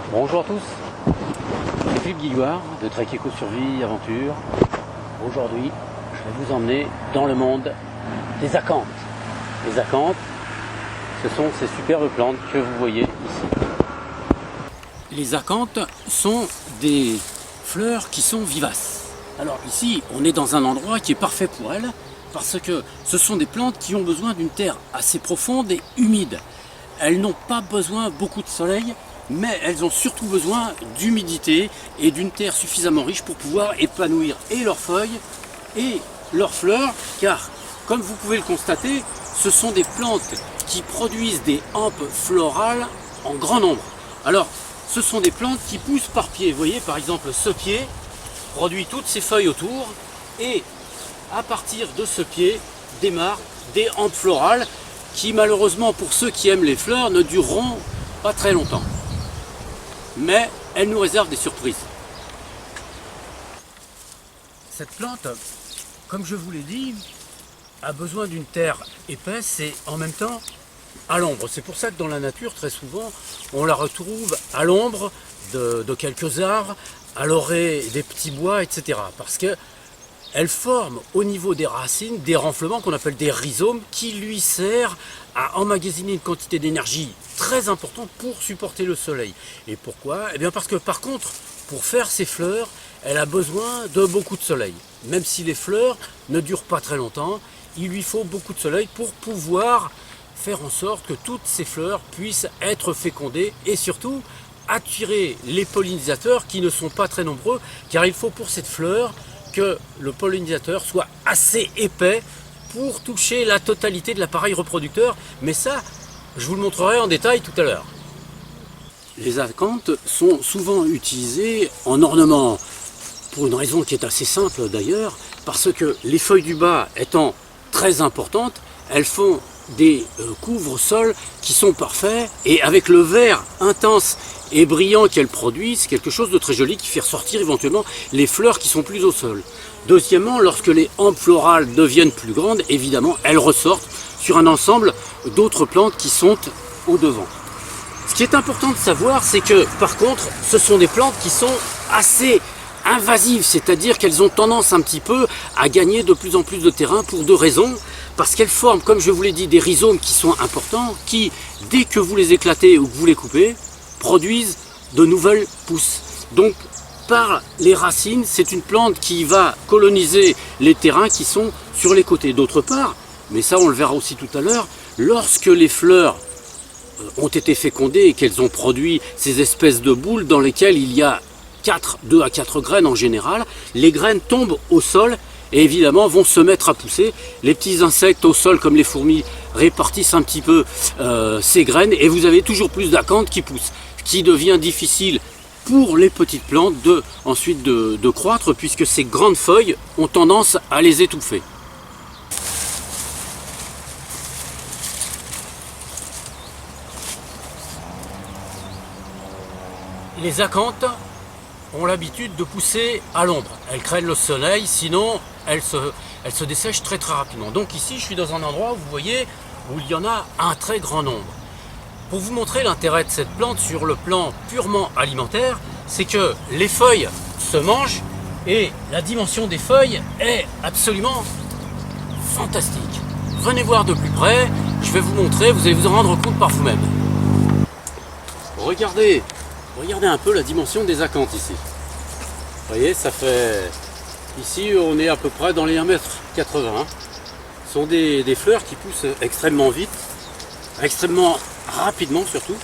Bonjour à tous, c'est Philippe Guillouard de Trek Eco Survie Aventure. Aujourd'hui, je vais vous emmener dans le monde des acanthes. Les acanthes, ce sont ces superbes plantes que vous voyez ici. Les acanthes sont des fleurs qui sont vivaces. Alors ici, on est dans un endroit qui est parfait pour elles parce que ce sont des plantes qui ont besoin d'une terre assez profonde et humide. Elles n'ont pas besoin beaucoup de soleil, mais elles ont surtout besoin d'humidité et d'une terre suffisamment riche pour pouvoir épanouir et leurs feuilles et leurs fleurs, car comme vous pouvez le constater, ce sont des plantes qui produisent des hampes florales en grand nombre. Alors, ce sont des plantes qui poussent par pied. Vous voyez, par exemple, ce pied produit toutes ses feuilles autour, et à partir de ce pied démarrent des hampes florales qui, malheureusement, pour ceux qui aiment les fleurs, ne dureront pas très longtemps. Mais elle nous réserve des surprises. Cette plante, comme je vous l'ai dit, a besoin d'une terre épaisse et en même temps à l'ombre. C'est pour ça que dans la nature, très souvent, on la retrouve à l'ombre de quelques arbres, à l'orée des petits bois, etc. Parce qu'elle forme au niveau des racines des renflements qu'on appelle des rhizomes qui lui servent à emmagasiner une quantité d'énergie très importante pour supporter le soleil. Et pourquoi? Eh bien parce que par contre, pour faire ses fleurs, elle a besoin de beaucoup de soleil. Même si les fleurs ne durent pas très longtemps, il lui faut beaucoup de soleil pour pouvoir faire en sorte que toutes ces fleurs puissent être fécondées et surtout attirer les pollinisateurs qui ne sont pas très nombreux, car il faut pour cette fleur que le pollinisateur soit assez épais pour toucher la totalité de l'appareil reproducteur, mais ça, je vous le montrerai en détail tout à l'heure. Les acanthes sont souvent utilisées en ornement, pour une raison qui est assez simple d'ailleurs, parce que les feuilles du bas étant très importantes, elles font des couvre-sols qui sont parfaits, et avec le vert intense et brillant qu'elles produisent, c'est quelque chose de très joli qui fait ressortir éventuellement les fleurs qui sont plus au sol. Deuxièmement, lorsque les hampes florales deviennent plus grandes, évidemment, elles ressortent sur un ensemble d'autres plantes qui sont au devant. Ce qui est important de savoir, c'est que par contre, ce sont des plantes qui sont assez invasives, c'est-à-dire qu'elles ont tendance un petit peu à gagner de plus en plus de terrain pour deux raisons. Parce qu'elles forment, comme je vous l'ai dit, des rhizomes qui sont importants, qui, dès que vous les éclatez ou que vous les coupez, produisent de nouvelles pousses. Donc, par les racines, c'est une plante qui va coloniser les terrains qui sont sur les côtés. D'autre part, mais ça on le verra aussi tout à l'heure, lorsque les fleurs ont été fécondées et qu'elles ont produit ces espèces de boules dans lesquelles il y a 2 à 4 graines en général, les graines tombent au sol et évidemment vont se mettre à pousser. Les petits insectes au sol comme les fourmis répartissent un petit peu ces graines et vous avez toujours plus d'acanthes qui poussent, ce qui devient difficile pour les petites plantes ensuite de croître, puisque ces grandes feuilles ont tendance à les étouffer. Les acanthes ont l'habitude de pousser à l'ombre. Elles craignent le soleil, sinon elles se dessèchent très rapidement. Donc ici, je suis dans un endroit où vous voyez où il y en a un très grand nombre. Pour vous montrer l'intérêt de cette plante sur le plan purement alimentaire, c'est que les feuilles se mangent et la dimension des feuilles est absolument fantastique. Venez voir de plus près, je vais vous montrer, vous allez vous en rendre compte par vous-même. Regardez un peu la dimension des acanthes ici. Vous voyez, ça fait... Ici, on est à peu près dans les 1,80 m. Ce sont des fleurs qui poussent extrêmement vite, extrêmement rapidement surtout.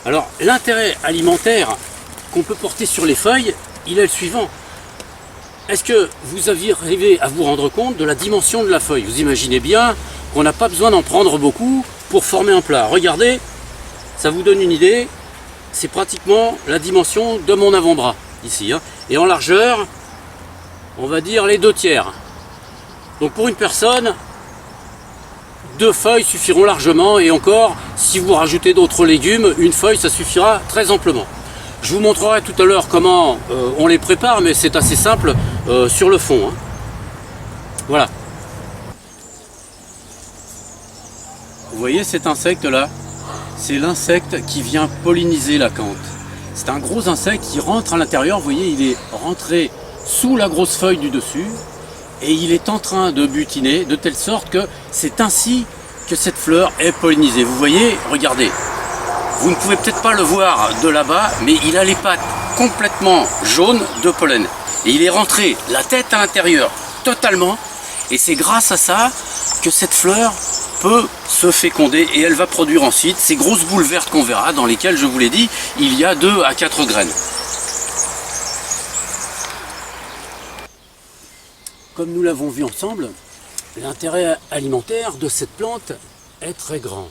Alors, l'intérêt alimentaire qu'on peut porter sur les feuilles, il est le suivant. Est-ce que vous aviez arrivé à vous rendre compte de la dimension de la feuille? Vous imaginez bien qu'on n'a pas besoin d'en prendre beaucoup pour former un plat. Regardez, ça vous donne une idée. C'est pratiquement la dimension de mon avant-bras, ici. Et en largeur, on va dire les 2/3. Donc pour une personne, 2 feuilles suffiront largement. Et encore, si vous rajoutez d'autres légumes, une feuille, ça suffira très amplement. Je vous montrerai tout à l'heure comment on les prépare, mais c'est assez simple sur le fond. Voilà. Vous voyez cet insecte-là? C'est l'insecte qui vient polliniser l'acanthe. C'est un gros insecte qui rentre à l'intérieur. Vous voyez, il est rentré sous la grosse feuille du dessus et il est en train de butiner de telle sorte que c'est ainsi que cette fleur est pollinisée. Vous voyez, regardez, vous ne pouvez peut-être pas le voir de là-bas, mais il a les pattes complètement jaunes de pollen. Et il est rentré la tête à l'intérieur totalement, et c'est grâce à ça que cette fleur peut se féconder et elle va produire ensuite ces grosses boules vertes qu'on verra, dans lesquelles, je vous l'ai dit, il y a 2 à 4 graines. Comme nous l'avons vu ensemble, l'intérêt alimentaire de cette plante est très grand.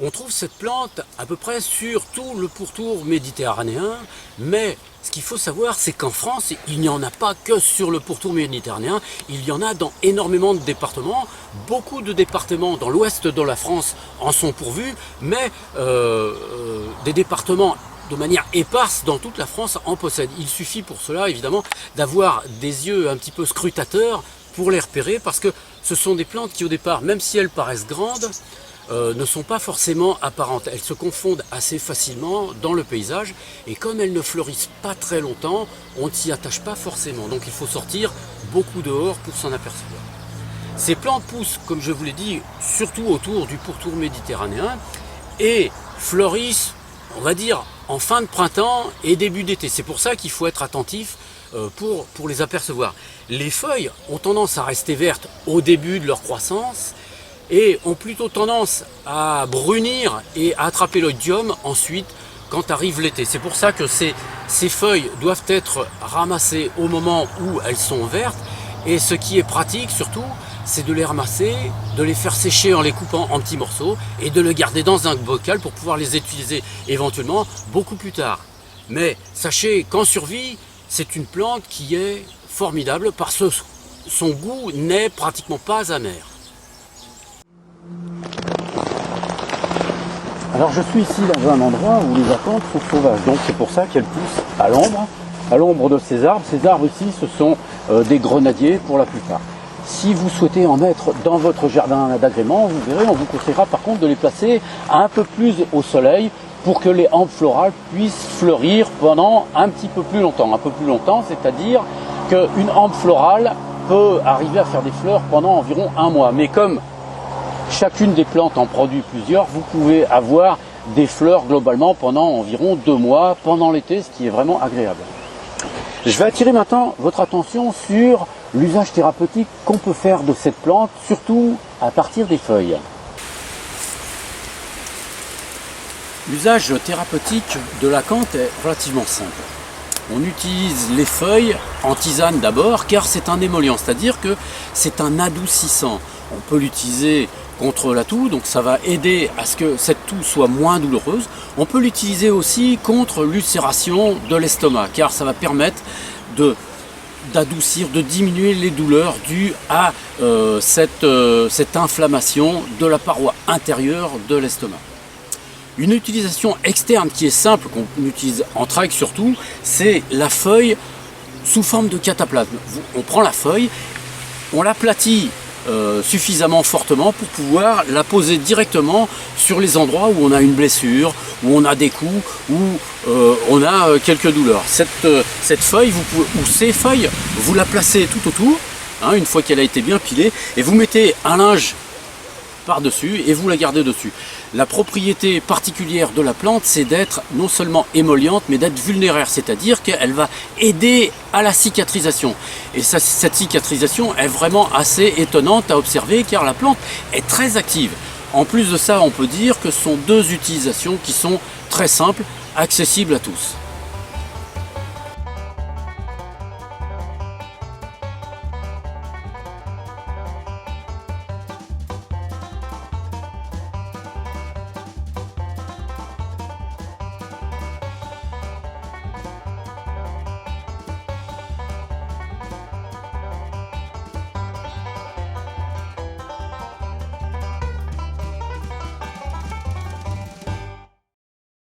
On trouve cette plante à peu près sur tout le pourtour méditerranéen, mais ce qu'il faut savoir, c'est qu'en France, il n'y en a pas que sur le pourtour méditerranéen, il y en a dans énormément de départements. Beaucoup de départements dans l'ouest de la France en sont pourvus, mais des départements de manière éparse dans toute la France en possèdent. Il suffit pour cela, évidemment, d'avoir des yeux un petit peu scrutateurs pour les repérer, parce que ce sont des plantes qui, au départ, même si elles paraissent grandes, ne sont pas forcément apparentes. Elles se confondent assez facilement dans le paysage, et comme elles ne fleurissent pas très longtemps, on ne s'y attache pas forcément. Donc il faut sortir beaucoup dehors pour s'en apercevoir. Ces plantes poussent, comme je vous l'ai dit, surtout autour du pourtour méditerranéen, et fleurissent, on va dire, en fin de printemps et début d'été. C'est pour ça qu'il faut être attentif pour les apercevoir. Les feuilles ont tendance à rester vertes au début de leur croissance, et ont plutôt tendance à brunir et à attraper l'oïdium ensuite quand arrive l'été. C'est pour ça que ces feuilles doivent être ramassées au moment où elles sont vertes, et ce qui est pratique surtout, c'est de les ramasser, de les faire sécher en les coupant en petits morceaux et de les garder dans un bocal pour pouvoir les utiliser éventuellement beaucoup plus tard. Mais sachez qu'en survie, c'est une plante qui est formidable parce que son goût n'est pratiquement pas amer. Alors je suis ici dans un endroit où les acanthes sont sauvages, donc c'est pour ça qu'elles poussent à l'ombre de ces arbres. Ces arbres ici, ce sont des grenadiers pour la plupart. Si vous souhaitez en mettre dans votre jardin d'agrément, vous verrez, on vous conseillera par contre de les placer un peu plus au soleil pour que les hampes florales puissent fleurir pendant un petit peu plus longtemps. Un peu plus longtemps, c'est-à-dire qu'une hampe florale peut arriver à faire des fleurs pendant environ 1 mois. Mais comme chacune des plantes en produit plusieurs, vous pouvez avoir des fleurs globalement pendant environ 2 mois, pendant l'été, ce qui est vraiment agréable. Je vais attirer maintenant votre attention sur l'usage thérapeutique qu'on peut faire de cette plante, surtout à partir des feuilles. L'usage thérapeutique de l'acanthe est relativement simple. On utilise les feuilles en tisane d'abord, car c'est un émollient, c'est-à-dire que c'est un adoucissant. On peut l'utiliser contre la toux, donc ça va aider à ce que cette toux soit moins douloureuse. On peut l'utiliser aussi contre l'ulcération de l'estomac, car ça va permettre d'adoucir, de diminuer les douleurs dues à cette inflammation de la paroi intérieure de l'estomac. Une utilisation externe qui est simple, qu'on utilise en trike surtout, c'est la feuille sous forme de cataplasme. On prend la feuille, on l'aplatit suffisamment fortement pour pouvoir la poser directement sur les endroits où on a une blessure, où on a des coups, où on a quelques douleurs. Cette feuille, ou ces feuilles, vous la placez tout autour, une fois qu'elle a été bien pilée, et vous mettez un linge par-dessus et vous la gardez dessus. La propriété particulière de la plante, c'est d'être non seulement émolliente, mais d'être vulnéraire, c'est-à-dire qu'elle va aider à la cicatrisation. Et cette cicatrisation est vraiment assez étonnante à observer, car la plante est très active. En plus de ça, on peut dire que ce sont 2 utilisations qui sont très simples, accessibles à tous.